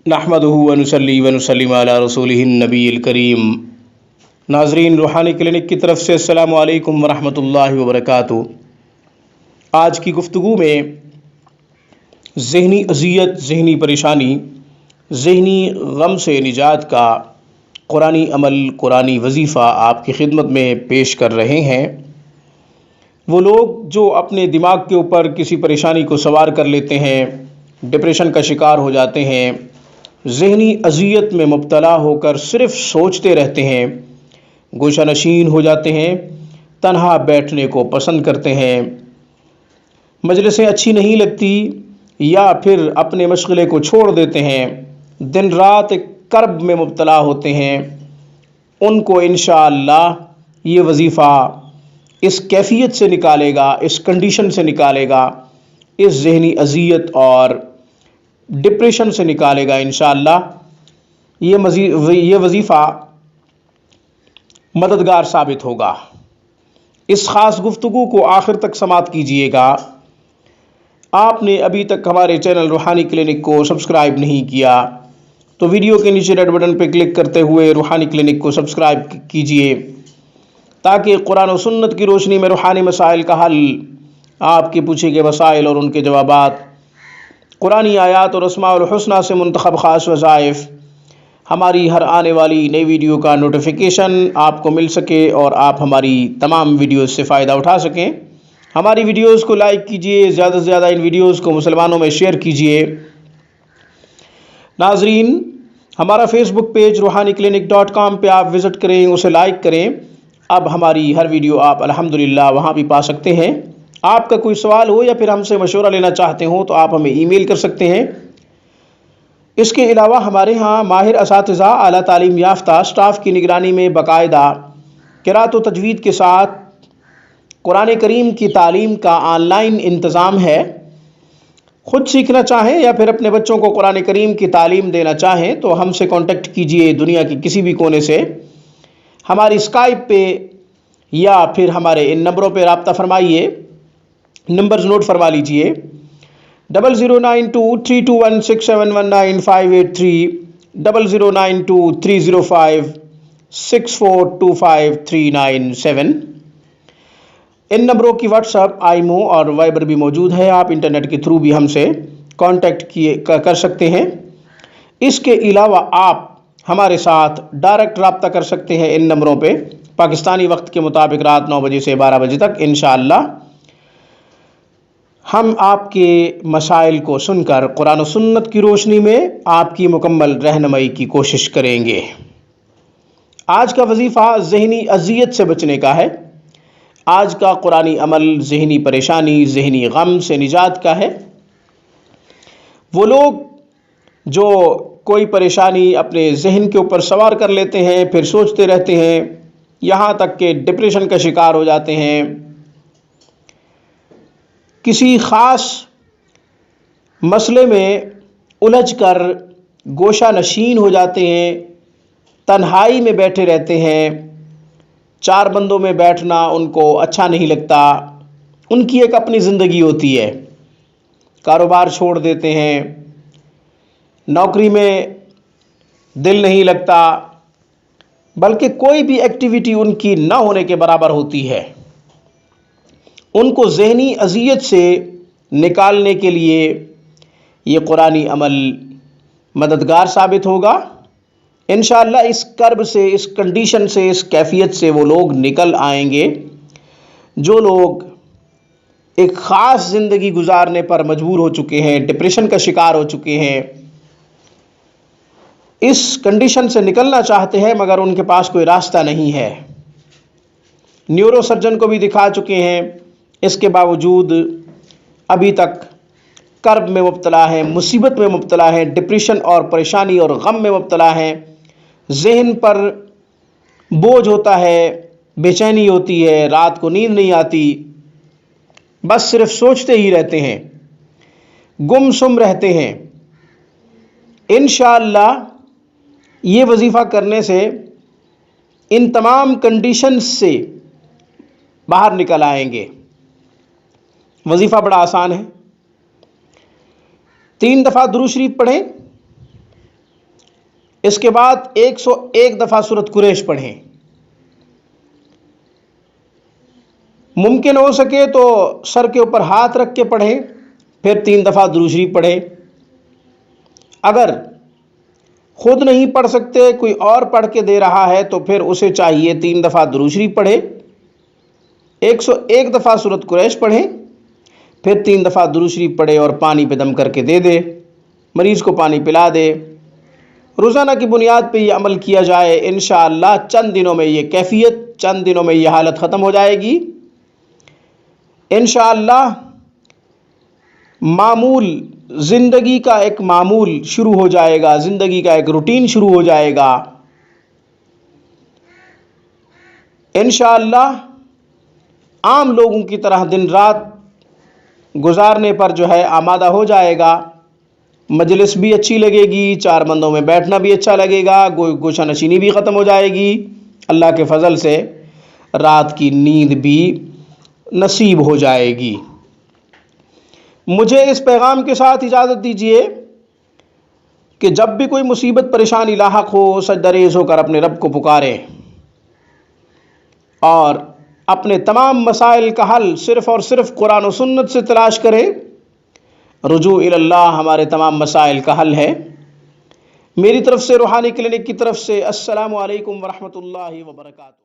نحمدہ ونصلی ونسلم علی رسولہ النبی الکریم۔ ناظرین، روحانی کلینک کی طرف سے السلام علیکم ورحمۃ اللہ وبرکاتہ۔ آج کی گفتگو میں ذہنی اذیت، ذہنی پریشانی، ذہنی غم سے نجات کا قرآنی عمل، قرآنی وظیفہ آپ کی خدمت میں پیش کر رہے ہیں۔ وہ لوگ جو اپنے دماغ کے اوپر کسی پریشانی کو سوار کر لیتے ہیں، ڈپریشن کا شکار ہو جاتے ہیں، ذہنی اذیت میں مبتلا ہو کر صرف سوچتے رہتے ہیں، گوشہ نشین ہو جاتے ہیں، تنہا بیٹھنے کو پسند کرتے ہیں، مجلسیں اچھی نہیں لگتی یا پھر اپنے مشغلے کو چھوڑ دیتے ہیں، دن رات ایک کرب میں مبتلا ہوتے ہیں، ان کو انشاءاللہ یہ وظیفہ اس کیفیت سے نکالے گا، اس کنڈیشن سے نکالے گا، اس ذہنی اذیت اور ڈپریشن سے نکالے گا انشاءاللہ۔ یہ وظیفہ مددگار ثابت ہوگا۔ اس خاص گفتگو کو آخر تک سماعت کیجیے گا۔ آپ نے ابھی تک ہمارے چینل روحانی کلینک کو سبسکرائب نہیں کیا تو ویڈیو کے نیچے ریڈ بٹن پہ کلک کرتے ہوئے روحانی کلینک کو سبسکرائب کیجیے، تاکہ قرآن و سنت کی روشنی میں روحانی مسائل کا حل، آپ کے پوچھے گئے مسائل اور ان کے جوابات، قرآنی آیات اور اسماء الحسنہ سے منتخب خاص وظائف، ہماری ہر آنے والی نئی ویڈیو کا نوٹیفیکیشن آپ کو مل سکے اور آپ ہماری تمام ویڈیوز سے فائدہ اٹھا سکیں۔ ہماری ویڈیوز کو لائک کیجیے، زیادہ سے زیادہ ان ویڈیوز کو مسلمانوں میں شیئر کیجیے۔ ناظرین، ہمارا فیس بک پیج روحانیکلینک.com پہ آپ وزٹ کریں، اسے لائک کریں۔ اب ہماری ہر ویڈیو آپ الحمدللہ وہاں بھی پا سکتے ہیں۔ آپ کا کوئی سوال ہو یا پھر ہم سے مشورہ لینا چاہتے ہوں تو آپ ہمیں ای میل کر سکتے ہیں۔ اس کے علاوہ ہمارے ہاں ماہر اساتذہ، اعلیٰ تعلیم یافتہ سٹاف کی نگرانی میں باقاعدہ قرأت و تجوید کے ساتھ قرآن کریم کی تعلیم کا آن لائن انتظام ہے۔ خود سیکھنا چاہیں یا پھر اپنے بچوں کو قرآن کریم کی تعلیم دینا چاہیں تو ہم سے کانٹیکٹ کیجئے، دنیا کی کسی بھی کونے سے ہماری اسکائپ پہ یا پھر ہمارے ان نمبروں پہ رابطہ فرمائیے۔ نمبرز نوٹ فرما لیجئے: 00923216719583 00923056425397۔ ان نمبروں کی واٹس ایپ، آئیمو اور وائبر بھی موجود ہے، آپ انٹرنیٹ کے تھرو بھی ہم سے کانٹیکٹ کر سکتے ہیں۔ اس کے علاوہ آپ ہمارے ساتھ ڈائریکٹ رابطہ کر سکتے ہیں ان نمبروں پہ، پاکستانی وقت کے مطابق رات 9 بجے سے 12 بجے تک انشاءاللہ۔ ہم آپ کے مسائل کو سن کر قرآن و سنت کی روشنی میں آپ کی مکمل رہنمائی کی کوشش کریں گے۔ آج کا وظیفہ ذہنی اذیت سے بچنے کا ہے۔ آج کا قرآنی عمل ذہنی پریشانی، ذہنی غم سے نجات کا ہے۔ وہ لوگ جو کوئی پریشانی اپنے ذہن کے اوپر سوار کر لیتے ہیں، پھر سوچتے رہتے ہیں، یہاں تک کہ ڈپریشن کا شکار ہو جاتے ہیں، کسی خاص مسئلے میں الجھ کر گوشہ نشین ہو جاتے ہیں، تنہائی میں بیٹھے رہتے ہیں، چار بندوں میں بیٹھنا ان کو اچھا نہیں لگتا، ان کی ایک اپنی زندگی ہوتی ہے، کاروبار چھوڑ دیتے ہیں، نوکری میں دل نہیں لگتا، بلکہ کوئی بھی ایکٹیویٹی ان کی نہ ہونے کے برابر ہوتی ہے۔ ان کو ذہنی اذیت سے نکالنے کے لیے یہ قرآنی عمل مددگار ثابت ہوگا انشاءاللہ۔ اس کرب سے، اس کنڈیشن سے، اس کیفیت سے وہ لوگ نکل آئیں گے جو لوگ ایک خاص زندگی گزارنے پر مجبور ہو چکے ہیں، ڈپریشن کا شکار ہو چکے ہیں، اس کنڈیشن سے نکلنا چاہتے ہیں مگر ان کے پاس کوئی راستہ نہیں ہے۔ نیورو سرجن کو بھی دکھا چکے ہیں، اس کے باوجود ابھی تک کرب میں مبتلا ہیں، مصیبت میں مبتلا ہیں، ڈپریشن اور پریشانی اور غم میں مبتلا ہیں، ذہن پر بوجھ ہوتا ہے، بے چینی ہوتی ہے، رات کو نیند نہیں آتی، بس صرف سوچتے ہی رہتے ہیں، گم سم رہتے ہیں۔ انشاءاللہ یہ وظیفہ کرنے سے ان تمام کنڈیشنز سے باہر نکل آئیں گے۔ وظیفہ بڑا آسان ہے۔ 3 دفعہ درود شریف پڑھیں، اس کے بعد 101 دفعہ سورۃ قریش پڑھیں، ممکن ہو سکے تو سر کے اوپر ہاتھ رکھ کے پڑھیں، پھر 3 دفعہ درود شریف پڑھیں۔ اگر خود نہیں پڑھ سکتے، کوئی اور پڑھ کے دے رہا ہے تو پھر اسے چاہیے 3 دفعہ درود شریف پڑھے، 101 دفعہ سورۃ قریش پڑھیں، پھر 3 دفعہ درود شریف پڑھے اور پانی پہ دم کر کے دے دے، مریض کو پانی پلا دے۔ روزانہ کی بنیاد پہ یہ عمل کیا جائے، انشاءاللہ چند دنوں میں یہ کیفیت، چند دنوں میں یہ حالت ختم ہو جائے گی۔ انشاءاللہ معمول زندگی کا ایک معمول شروع ہو جائے گا، زندگی کا ایک روٹین شروع ہو جائے گا۔ انشاءاللہ عام لوگوں کی طرح دن رات گزارنے پر جو ہے آمادہ ہو جائے گا، مجلس بھی اچھی لگے گی، 4 بندوں میں بیٹھنا بھی اچھا لگے گا، گوشہ نشینی بھی ختم ہو جائے گی، اللہ کے فضل سے رات کی نیند بھی نصیب ہو جائے گی۔ مجھے اس پیغام کے ساتھ اجازت دیجیے کہ جب بھی کوئی مصیبت پریشانی لاحق ہو، سجدہ ریز ہو کر اپنے رب کو پکاریں اور اپنے تمام مسائل کا حل صرف اور صرف قرآن و سنت سے تلاش کریں۔ رجوع اللہ ہمارے تمام مسائل کا حل ہے۔ میری طرف سے، روحانی کلینک کی طرف سے، السلام علیکم ورحمۃ اللہ وبرکاتہ۔